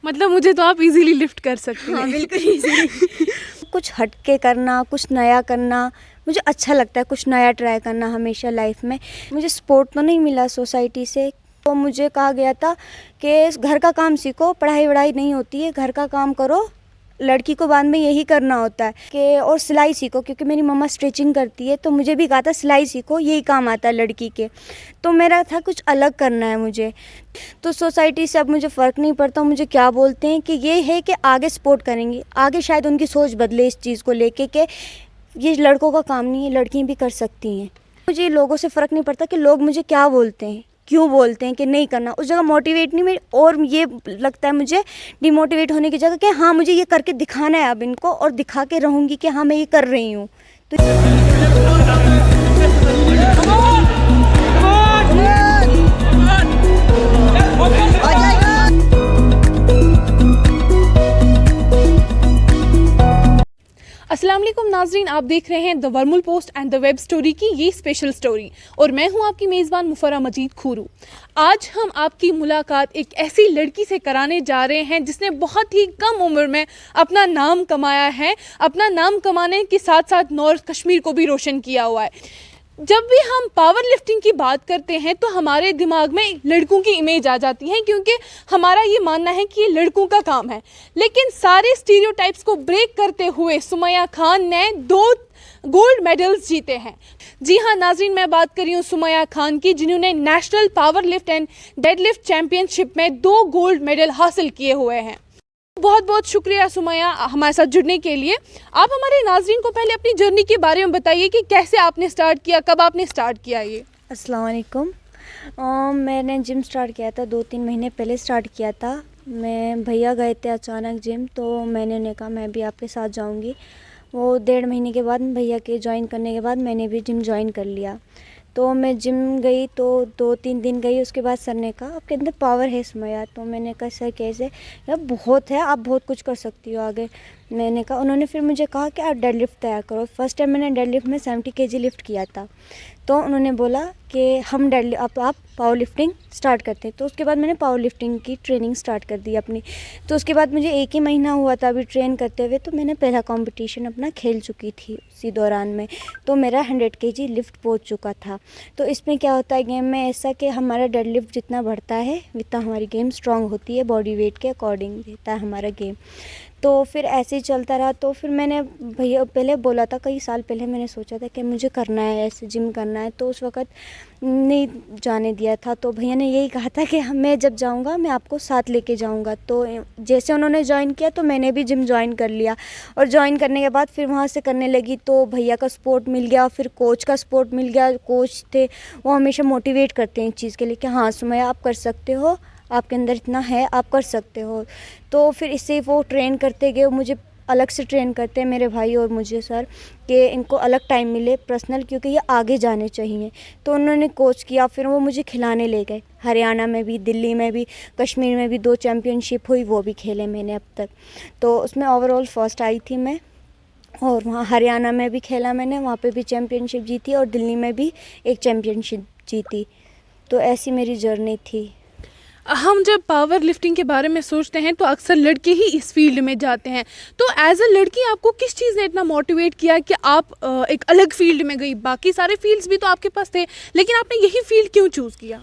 मतलब मुझे तो आप इजीली लिफ्ट कर सकते हैं। हाँ बिल्कुल इजीली। कुछ हटके करना, कुछ नया करना मुझे अच्छा लगता है, कुछ नया ट्राई करना हमेशा लाइफ में। मुझे सपोर्ट तो नहीं मिला सोसाइटी से, तो मुझे कहा गया था कि घर का काम सीखो, पढ़ाई वढ़ाई नहीं होती है, घर का काम करो, लड़की को बाद में यही करना होता है कि और सिलाई सीखो, क्योंकि मेरी मम्मा स्टिचिंग करती है, तो मुझे भी कहा था सिलाई सीखो, यही काम आता है लड़की के। तो मेरा था कुछ अलग करना है मुझे। तो सोसाइटी से अब मुझे फ़र्क नहीं पड़ता मुझे क्या बोलते हैं, कि ये है कि आगे सपोर्ट करेंगे, आगे शायद उनकी सोच बदले इस चीज़ को लेके कि ये लड़कों का काम नहीं है, लड़कियाँ भी कर सकती हैं। मुझे लोगों से फ़र्क नहीं पड़ता कि लोग मुझे क्या बोलते हैं, क्यों बोलते हैं कि नहीं करना, उस जगह मोटिवेट नहीं, मेरी और ये लगता है मुझे डिमोटिवेट होने की जगह कि हाँ मुझे ये करके दिखाना है अब इनको, और दिखा के रहूँगी कि हाँ मैं ये कर रही हूँ। तो अस्सलाम वालेकुम नाजरीन, आप देख रहे हैं द वर्मुल post and the web story की ये स्पेशल स्टोरी, और मैं हूं आपकी मेज़बान मुफर्रा मजीद खूरू। आज हम आपकी मुलाकात एक ऐसी लड़की से कराने जा रहे हैं जिसने बहुत ही कम उम्र में अपना नाम कमाया है, अपना नाम कमाने के साथ साथ नॉर्थ कश्मीर को भी रोशन किया हुआ है। जब भी हम पावर लिफ्टिंग की बात करते हैं तो हमारे दिमाग में लड़कों की इमेज आ जाती है, क्योंकि हमारा ये मानना है कि ये लड़कों का काम है। लेकिन सारे स्टीरियोटाइप्स को ब्रेक करते हुए सुमैया खान ने 2 गोल्ड मेडल्स जीते हैं। जी हाँ नाजरीन, मैं बात कर रही हूँ सुमैया खान की, जिन्होंने national power lift and deadlift championship में 2 गोल्ड मेडल हासिल किए हुए हैं। बहुत बहुत शुक्रिया सुमैया हमारे साथ जुड़ने के लिए। आप हमारे नाजरीन को पहले अपनी जर्नी के बारे में बताइए कि कैसे आपने स्टार्ट किया, कब आपने स्टार्ट किया ये। अस्सलाम वालेकुम। मैंने जिम स्टार्ट किया था 2-3 महीने पहले स्टार्ट किया था। मैं भैया गए थे अचानक जिम, तो मैंने उन्हें कहा मैं भी आपके साथ जाऊंगी। वो 1.5 महीने के बाद भैया के ज्वाइन करने के बाद मैंने भी जिम ज्वाइन कर लिया। तो मैं जिम गई तो 2-3 दिन गई, उसके बाद सर ने कहा आपके अंदर पावर है सुमैया। तो मैंने कहा सर कैसे? यार बहुत है, आप बहुत कुछ कर सकती हो आगे। मैंने कहा, उन्होंने फिर मुझे कहा कि आप डेड लिफ्ट तैयार करो। फर्स्ट टाइम मैंने डेड लिफ्ट में 70 kg लिफ्ट किया था, तो उन्होंने बोला कि हम आप पावर लिफ्टिंग स्टार्ट करते हैं। तो उसके बाद मैंने पावर लिफ्टिंग की ट्रेनिंग स्टार्ट कर दी अपनी। तो उसके बाद मुझे 1 ही महीना हुआ था अभी ट्रेन करते हुए, तो मैंने पहला कंपटीशन अपना खेल चुकी थी उसी दौरान में। तो मेरा 100 kg लिफ्ट पहुंच चुका था। तो इसमें क्या होता है गेम में ऐसा कि हमारा डेड लिफ्ट जितना बढ़ता है उतना हमारी गेम स्ट्रांग होती है, बॉडी वेट के अकॉर्डिंग रहता है हमारा गेम। तो फिर ऐसे ही चलता रहा। तो फिर मैंने भैया पहले बोला था, कई साल पहले मैंने सोचा था कि मुझे करना है ऐसे जिम करना है, तो उस वक़्त नहीं जाने दिया था। तो भैया ने यही कहा था कि मैं जब जाऊंगा मैं आपको साथ लेके जाऊंगा। तो जैसे उन्होंने ज्वाइन किया तो मैंने भी जिम ज्वाइन कर लिया, और ज्वाइन करने के बाद फिर वहाँ से करने लगी। तो भैया का सपोर्ट मिल गया, फिर कोच का सपोर्ट मिल गया। कोच थे वो हमेशा मोटिवेट करते हैं इस चीज़ के लिए कि हाँ सुमैया आप कर सकते हो, आपके अंदर इतना है, आप कर सकते हो। तो फिर इससे वो ट्रेन करते गए, मुझे अलग से ट्रेन करते हैं मेरे भाई और मुझे सर, कि इनको अलग टाइम मिले पर्सनल, क्योंकि ये आगे जाने चाहिए। तो उन्होंने कोच किया, फिर वो मुझे खिलाने ले गए। हरियाणा में भी, दिल्ली में भी, कश्मीर में भी 2 चैम्पियनशिप हुई, वो भी खेले मैंने अब तक। तो उसमें ओवरऑल फर्स्ट आई थी मैं, और वहाँ हरियाणा में भी खेला मैंने, वहाँ पे भी चैम्पियनशिप जीती, और दिल्ली में भी एक चैम्पियनशिप जीती। तो ऐसी मेरी जर्नी थी। हम जब पावर लिफ्टिंग के बारे में सोचते हैं तो अक्सर लड़के ही इस फील्ड में जाते हैं। तो एज अ लड़की आपको किस चीज़ ने इतना मोटिवेट किया कि आप एक अलग फील्ड में गई? बाकी सारे फील्ड्स भी तो आपके पास थे, लेकिन आपने यही फील्ड क्यों चूज़ किया?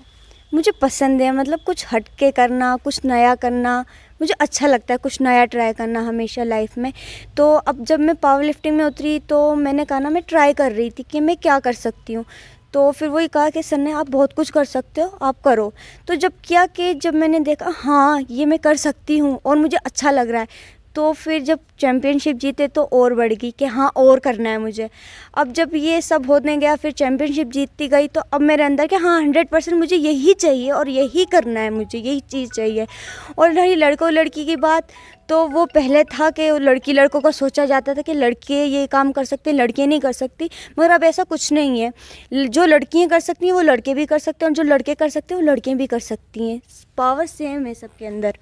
मुझे पसंद है, मतलब कुछ हटके करना, कुछ नया करना मुझे अच्छा लगता है, कुछ नया ट्राई करना हमेशा लाइफ में। तो अब जब मैं पावर लिफ्टिंग में उतरी तो मैंने कहा ना, मैं ट्राई कर रही थी कि मैं क्या कर सकती हूँ। तो फिर वही कहा कि सर ने आप बहुत कुछ कर सकते हो, आप करो। तो जब किया कि जब मैंने देखा हाँ ये मैं कर सकती हूँ और मुझे अच्छा लग रहा है, तो फिर जब चैम्पियनशिप जीते तो और बढ़ गई कि हाँ और करना है मुझे। अब जब ये सब होने गया, फिर चैम्पियनशिप जीतती गई, तो अब मेरे अंदर कि हाँ 100% मुझे यही चाहिए और यही करना है, मुझे यही चीज़ चाहिए। और रही लड़कों लड़की की बात, तो वो पहले था कि लड़की लड़कों को सोचा जाता था कि लड़के ये काम कर सकते हैं, लड़कियाँ नहीं कर सकती। मगर अब ऐसा कुछ नहीं है, जो लड़कियाँ कर सकती हैं वो लड़के भी कर सकते हैं, और जो लड़के कर सकते हैं वो लड़कियाँ भी कर सकती हैं। पावर सेम है सबके अंदर।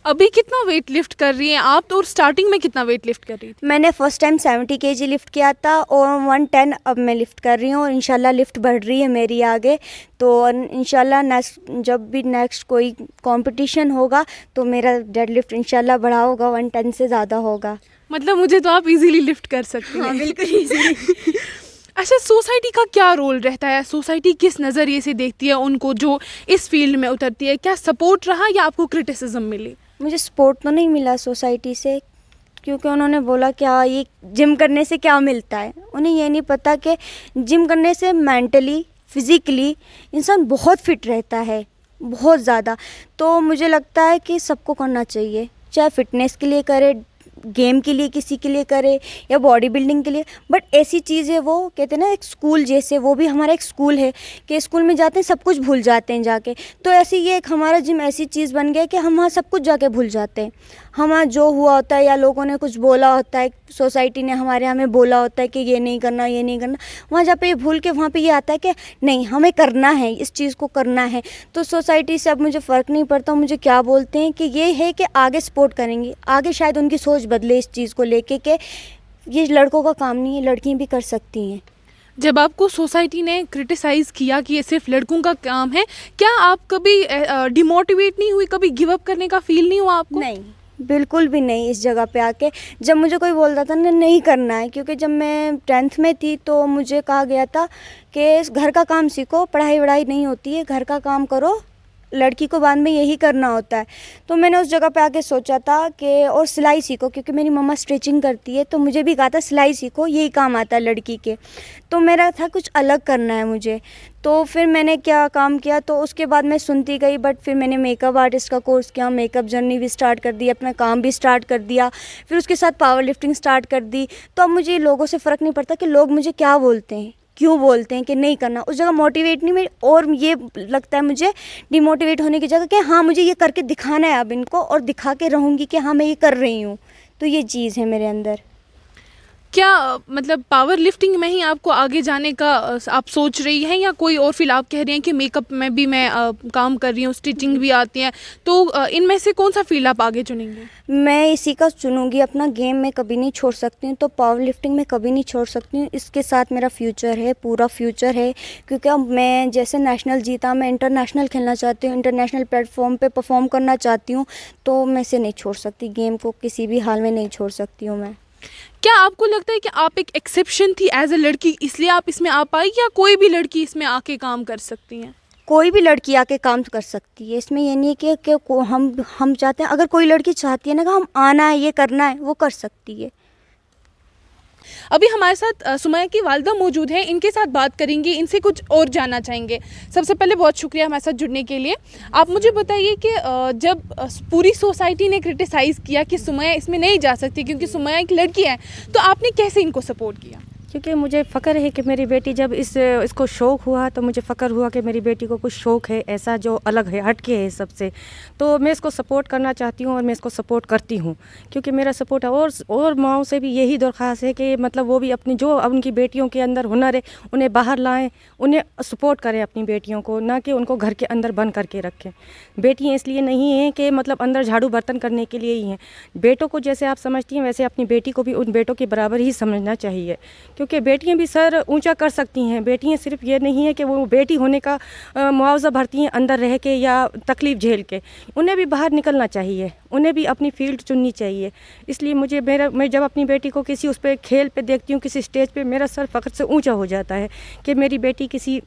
अभी कितना वेट लिफ्ट कर रही हैं आप, तो और स्टार्टिंग में कितना वेट लिफ्ट कर रही थी? मैंने फ़र्स्ट टाइम 70 केजी लिफ्ट किया था और 110 अब मैं लिफ्ट कर रही हूँ और इंशाल्लाह लिफ्ट बढ़ रही है मेरी आगे। तो इंशाल्लाह जब भी नेक्स्ट कोई कंपटीशन होगा तो मेरा डेड लिफ्ट इंशाल्लाह बढ़ा होगा, 110 से ज़्यादा होगा। मतलब मुझे तो आप इजीली लिफ्ट कर सकती हैं। हाँ बिल्कुल ईजी। अच्छा, सोसाइटी का क्या रोल रहता है? सोसाइटी किस नज़रिए से देखती है उनको जो इस फील्ड में उतरती है? क्या सपोर्ट रहा या आपको क्रिटिसिज्म मिली? मुझे सपोर्ट तो नहीं मिला सोसाइटी से, क्योंकि उन्होंने बोला क्या ये जिम करने से क्या मिलता है। उन्हें ये नहीं पता कि जिम करने से मेंटली फिज़िकली इंसान बहुत फिट रहता है, बहुत ज़्यादा। तो मुझे लगता है कि सबको करना चाहिए, चाहे फिटनेस के लिए करे, गेम के लिए किसी के लिए करे या बॉडी बिल्डिंग के लिए। बट ऐसी चीज़ है, वो कहते हैं ना एक स्कूल जैसे, वो भी हमारा एक स्कूल है कि स्कूल में जाते हैं सब कुछ भूल जाते हैं जाके। तो ऐसी ये एक हमारा जिम ऐसी चीज़ बन गया कि हम वहाँ सब कुछ जाके भूल जाते हैं। हमारा जो हुआ होता है या लोगों ने कुछ बोला होता है, सोसाइटी ने हमारे हमें बोला होता है कि ये नहीं करना ये नहीं करना, वहाँ जा पे ये भूल के वहाँ पे ये आता है कि नहीं हमें करना है, इस चीज़ को करना है। तो सोसाइटी से अब मुझे फ़र्क नहीं पड़ता मुझे क्या बोलते हैं, कि ये है कि आगे सपोर्ट करेंगे, आगे शायद उनकी सोच बदले इस चीज़ को लेके कि ये लड़कों का काम नहीं है, लड़कियाँ भी कर सकती हैं। जब आपको सोसाइटी ने क्रिटिसाइज़ किया कि ये सिर्फ लड़कों का काम है, क्या आप कभी डिमोटिवेट नहीं हुई? कभी गिव अप करने का फील नहीं हुआ आपको? नहीं, बिल्कुल भी नहीं। इस जगह पे आके जब मुझे कोई बोलता था ना नहीं करना है, क्योंकि जब मैं 10th में थी तो मुझे कहा गया था कि घर का काम सीखो, पढ़ाई वढ़ाई नहीं होती है, घर का काम करो, लड़की को बाद में यही करना होता है। तो मैंने उस जगह पे आके सोचा था कि और सिलाई सीखो, क्योंकि मेरी मम्मा स्टिचिंग करती है, तो मुझे भी कहा था सिलाई सीखो, यही काम आता है लड़की के। तो मेरा था कुछ अलग करना है मुझे। तो फिर मैंने क्या काम किया, तो उसके बाद मैं सुनती गई, बट फिर मैंने मेकअप आर्टिस्ट का कोर्स किया, मेकअप जर्नी भी स्टार्ट कर दी, अपना काम भी स्टार्ट कर दिया, फिर उसके साथ पावर लिफ्टिंग स्टार्ट कर दी। तो अब मुझे लोगों से फ़र्क नहीं पड़ता कि लोग मुझे क्या बोलते हैं, क्यों बोलते हैं कि नहीं करना। उस जगह मोटिवेट नहीं मैं, और ये लगता है मुझे डिमोटिवेट होने की जगह कि हाँ मुझे ये करके दिखाना है अब इनको, और दिखा के रहूँगी कि हाँ मैं ये कर रही हूँ। तो ये चीज़ है मेरे अंदर। क्या मतलब पावर लिफ्टिंग में ही आपको आगे जाने का आप सोच रही हैं, या कोई और फील्ड? आप कह रही हैं कि मेकअप में भी मैं काम कर रही हूँ, स्टिचिंग भी आती है, तो इनमें से कौन सा फील्ड आप आगे चुनेंगे? मैं इसी का चुनूंगी। अपना गेम में कभी नहीं छोड़ सकती हूँ, तो पावर लिफ्टिंग में कभी नहीं छोड़ सकती हूँ। इसके साथ मेरा फ्यूचर है, पूरा फ्यूचर है, क्योंकि अब मैं जैसे नेशनल जीता, मैं इंटरनेशनल खेलना चाहती हूँ, इंटरनेशनल प्लेटफॉर्म पे परफॉर्म करना चाहती हूँ। तो मैं इसे नहीं छोड़ सकती, गेम को किसी भी हाल में नहीं छोड़ सकती हूँ मैं। क्या आपको लगता है कि आप एक एक्सेप्शन थी एज अ लड़की, इसलिए आप इसमें आ पाई, या कोई भी लड़की इसमें आके काम कर सकती हैं? कोई भी लड़की आके काम कर सकती है, इसमें ये नहीं है कि हम चाहते हैं। अगर कोई लड़की चाहती है ना कि हम आना है, ये करना है, वो कर सकती है। अभी हमारे साथ सुमैया की वालिदा मौजूद हैं, इनके साथ बात करेंगे, इनसे कुछ और जानना चाहेंगे। सबसे पहले बहुत शुक्रिया हमारे साथ जुड़ने के लिए। आप मुझे बताइए कि जब पूरी सोसाइटी ने क्रिटिसाइज़ किया कि सुमैया इसमें नहीं जा सकती क्योंकि सुमैया एक लड़की है, तो आपने कैसे इनको सपोर्ट किया? क्योंकि मुझे फ़ख्र है कि मेरी बेटी जब इसको शौक़ हुआ, तो मुझे फ़ख्र हुआ कि मेरी बेटी को कुछ शौक़ है ऐसा जो अलग है, हट के है सबसे। तो मैं इसको सपोर्ट करना चाहती हूँ और मैं इसको सपोर्ट करती हूँ, क्योंकि मेरा सपोर्ट है। और माओं से भी यही दरख्वास्त है कि मतलब वो भी अपनी जो उनकी बेटियों के अंदर हुनर है उन्हें बाहर लाएँ, उन्हें सपोर्ट करें अपनी बेटियों को, ना कि उनको घर के अंदर बंद करके रखें। बेटियाँ इसलिए नहीं हैं कि मतलब अंदर झाड़ू बर्तन करने के लिए ही हैं। बेटों को जैसे आप समझती हैं वैसे अपनी बेटी को भी उन बेटों के बराबर ही समझना चाहिए, क्योंकि बेटियां भी सर ऊंचा कर सकती हैं। बेटियां सिर्फ ये नहीं है कि वो बेटी होने का मुआवजा भरती हैं अंदर रह के या तकलीफ़ झेल के, उन्हें भी बाहर निकलना चाहिए, उन्हें भी अपनी फील्ड चुननी चाहिए। इसलिए मैं जब अपनी बेटी को किसी उस पर खेल पे देखती हूँ, किसी स्टेज पे, मेरा सर फ़ख्र से ऊंचा हो जाता है कि मेरी बेटी किसी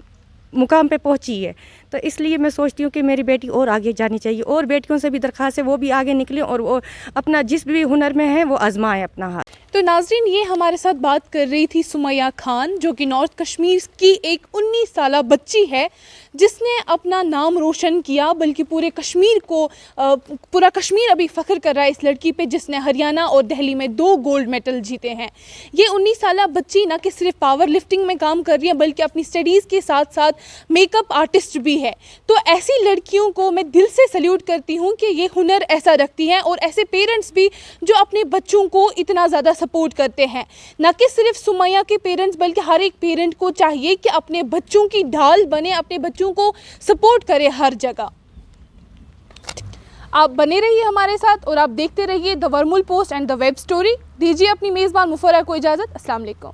मुकाम पे पहुंची है। तो इसलिए मैं सोचती हूँ कि मेरी बेटी और आगे जानी चाहिए, और बेटियों से भी दरख्वास्त है वो भी आगे निकलें और वो अपना जिस भी हुनर में है वो आजमाएं अपना हाथ। तो नाज़रीन, ये हमारे साथ बात कर रही थी सुमैया खान, जो कि नॉर्थ कश्मीर की एक 19 साला बच्ची है जिसने अपना नाम रोशन किया, बल्कि पूरे कश्मीर को पूरा कश्मीर अभी फ़ख्र कर रहा है इस लड़की पे जिसने हरियाणा और दिल्ली में 2 गोल्ड मेडल जीते हैं। ये 19 साला बच्ची न कि सिर्फ पावर लिफ्टिंग में काम कर रही है, बल्कि अपनी स्टडीज़ के साथ साथ मेकअप आर्टिस्ट भी है। तो ऐसी लड़कियों को मैं दिल से सल्यूट करती हूँ कि ये हुनर ऐसा रखती हैं, और ऐसे पेरेंट्स भी जो अपने बच्चों को इतना ज़्यादा सपोर्ट करते हैं। न कि सिर्फ सुमैया के पेरेंट्स, बल्कि हर एक पेरेंट को चाहिए कि अपने बच्चों की ढाल बने, अपने बच्चों को सपोर्ट करे हर जगह। आप बने रहिए हमारे साथ और आप देखते रहिए द वर्मुल post and the web story. दीजिए अपनी मेज़बान मुफर्रा को इजाज़त। अस्सलाम वालेकुम।